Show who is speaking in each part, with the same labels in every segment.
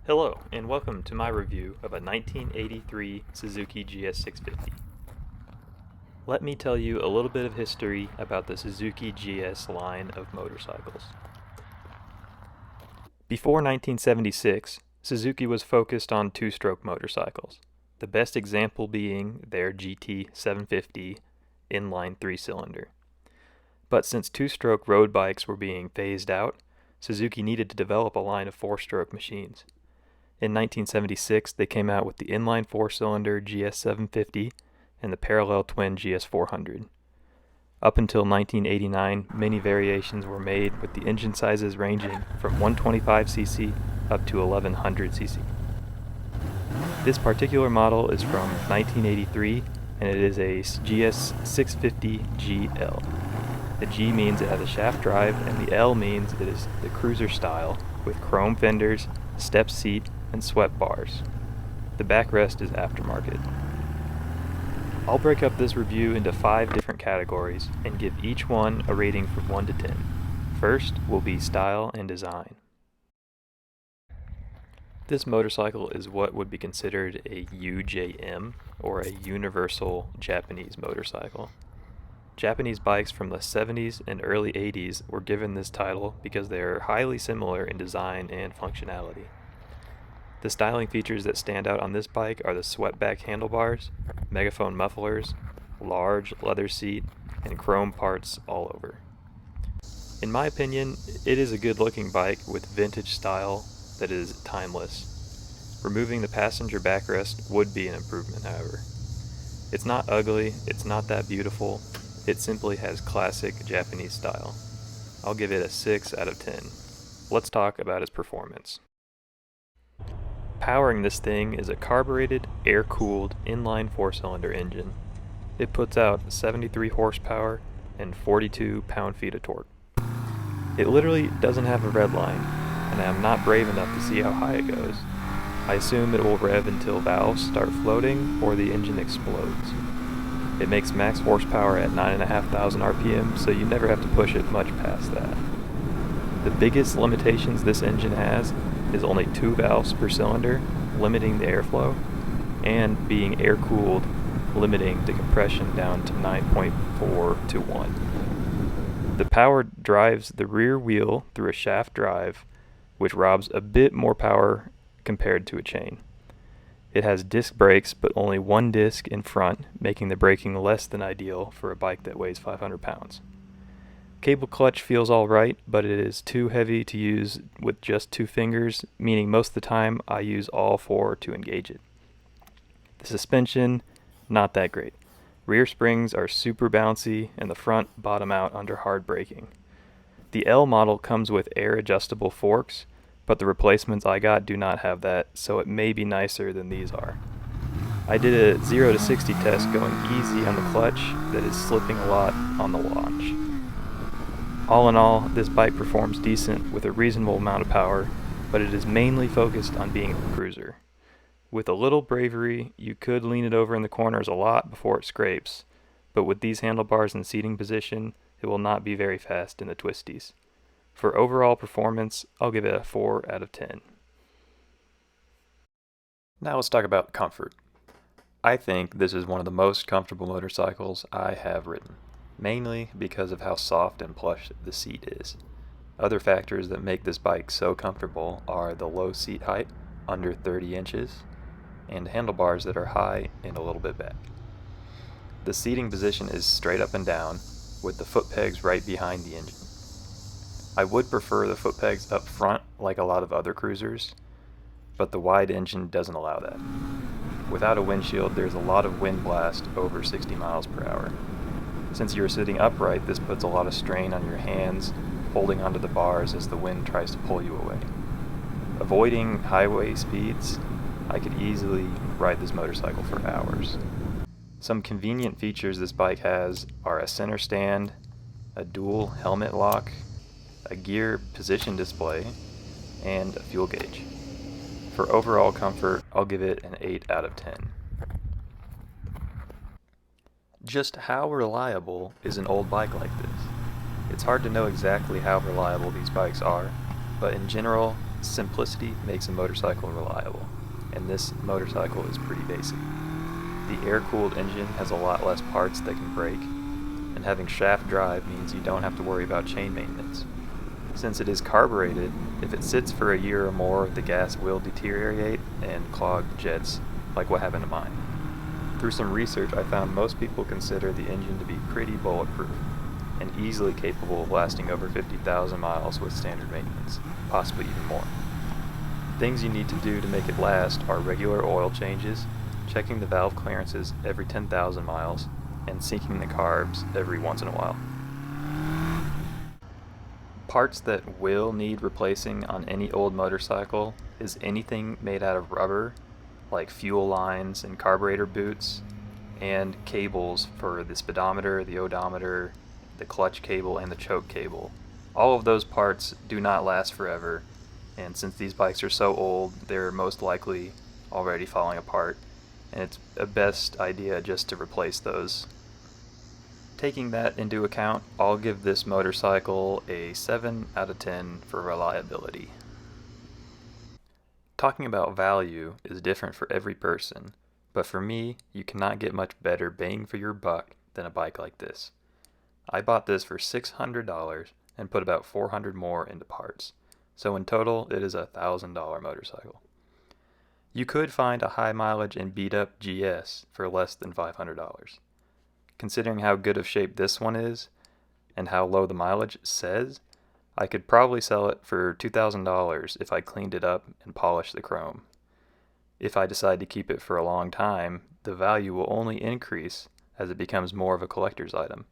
Speaker 1: Hello, and welcome to my review of a 1983 Suzuki GS650. Let me tell you a little bit of history about the Suzuki GS line of motorcycles. Before 1976, Suzuki was focused on two-stroke motorcycles, the best example being their GT750 inline three-cylinder. But since two-stroke road bikes were being phased out, Suzuki needed to develop a line of four-stroke machines. In 1976, they came out with the inline four-cylinder GS750 and the parallel twin GS400. Up until 1989, many variations were made with the engine sizes ranging from 125cc up to 1100cc. This particular model is from 1983 and it is a GS650GL. The G means it has a shaft drive and the L means it is the cruiser style with chrome fenders, step seat, and swept bars. The backrest is aftermarket. I'll break up this review into 5 different categories and give each one a rating from 1 to 10. First will be style and design. This motorcycle is what would be considered a UJM, or a universal Japanese motorcycle. Japanese bikes from the 70s and early 80s were given this title because they are highly similar in design and functionality. The styling features that stand out on this bike are the swept-back handlebars, megaphone mufflers, large leather seat, and chrome parts all over. In my opinion, it is a good-looking bike with vintage style that is timeless. Removing the passenger backrest would be an improvement, however. It's not ugly, it's not that beautiful, it simply has classic Japanese style. I'll give it a 6 out of 10. Let's talk about its performance. Powering this thing is a carbureted, air-cooled, inline four-cylinder engine. It puts out 73 horsepower and 42 pound-feet of torque. It literally doesn't have a red line, and I am not brave enough to see how high it goes. I assume it will rev until valves start floating or the engine explodes. It makes max horsepower at 9,500 RPM, so you never have to push it much past that. The biggest limitations this engine has is only 2 valves per cylinder, limiting the airflow, and being air-cooled, limiting the compression down to 9.4 to 1. The power drives the rear wheel through a shaft drive, which robs a bit more power compared to a chain. It has disc brakes, but only one disc in front, making the braking less than ideal for a bike that weighs 500 pounds. Cable clutch feels alright, but it is too heavy to use with just 2 fingers, meaning most of the time I use all 4 to engage it. The suspension, not that great. Rear springs are super bouncy and the front bottom out under hard braking. The L model comes with air adjustable forks, but the replacements I got do not have that, so it may be nicer than these are. I did a 0 to 60 test going easy on the clutch that is slipping a lot on the launch. All in all, this bike performs decent with a reasonable amount of power, but it is mainly focused on being a cruiser. With a little bravery, you could lean it over in the corners a lot before it scrapes, but with these handlebars in seating position, it will not be very fast in the twisties. For overall performance, I'll give it a 4 out of 10. Now let's talk about comfort. I think this is one of the most comfortable motorcycles I have ridden, mainly because of how soft and plush the seat is. Other factors that make this bike so comfortable are the low seat height, under 30 inches, and handlebars that are high and a little bit back. The seating position is straight up and down, with the foot pegs right behind the engine. I would prefer the foot pegs up front like a lot of other cruisers, but the wide engine doesn't allow that. Without a windshield, there's a lot of wind blast over 60 miles per hour. Since you're sitting upright, this puts a lot of strain on your hands, holding onto the bars as the wind tries to pull you away. Avoiding highway speeds, I could easily ride this motorcycle for hours. Some convenient features this bike has are a center stand, a dual helmet lock, a gear position display, and a fuel gauge. For overall comfort, I'll give it an 8 out of 10. Just how reliable is an old bike like this? It's hard to know exactly how reliable these bikes are, but in general, Simplicity makes a motorcycle reliable, and this motorcycle is pretty basic. The air-cooled engine has a lot less parts that can break, and having shaft drive means you don't have to worry about chain maintenance. Since it is carbureted, if it sits for a year or more, the gas will deteriorate and clog the jets, like what happened to mine. Through some research, I found most people consider the engine to be pretty bulletproof and easily capable of lasting over 50,000 miles with standard maintenance, possibly even more. Things you need to do to make it last are regular oil changes, checking the valve clearances every 10,000 miles, and sinking the carbs every once in a while. Parts that will need replacing on any old motorcycle is anything made out of rubber, like fuel lines and carburetor boots, and cables for the speedometer, the odometer, the clutch cable, and the choke cable. All of those parts do not last forever, and since these bikes are so old, they're most likely already falling apart, and it's a best idea just to replace those. Taking that into account, I'll give this motorcycle a 7 out of 10 for reliability. Talking about value is different for every person, but for me, you cannot get much better bang for your buck than a bike like this. I bought this for $600 and put about $400 more into parts, so in total it is a $1,000 motorcycle. You could find a high mileage and beat up GS for less than $500. Considering how good of shape this one is, and how low the mileage says, I could probably sell it for $2,000 if I cleaned it up and polished the chrome. If I decide to keep it for a long time, the value will only increase as it becomes more of a collector's item.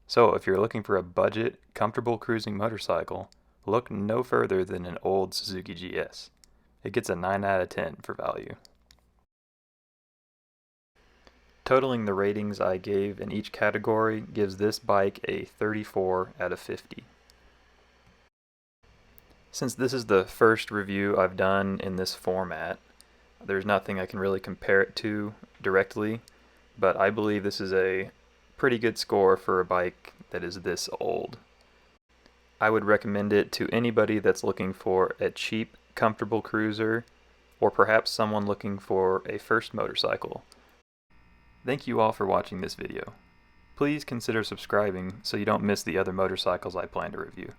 Speaker 1: So if you're looking for a budget, comfortable cruising motorcycle, look no further than an old Suzuki GS. It gets a 9 out of 10 for value. Totaling the ratings I gave in each category gives this bike a 34 out of 50. Since this is the first review I've done in this format, there's nothing I can really compare it to directly, but I believe this is a pretty good score for a bike that is this old. I would recommend it to anybody that's looking for a cheap, comfortable cruiser, or perhaps someone looking for a first motorcycle. Thank you all for watching this video. Please consider subscribing so you don't miss the other motorcycles I plan to review.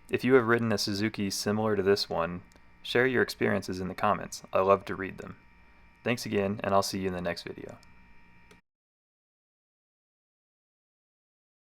Speaker 1: If you have ridden a Suzuki similar to this one, share your experiences in the comments. I love to read them. Thanks again, and I'll see you in the next video.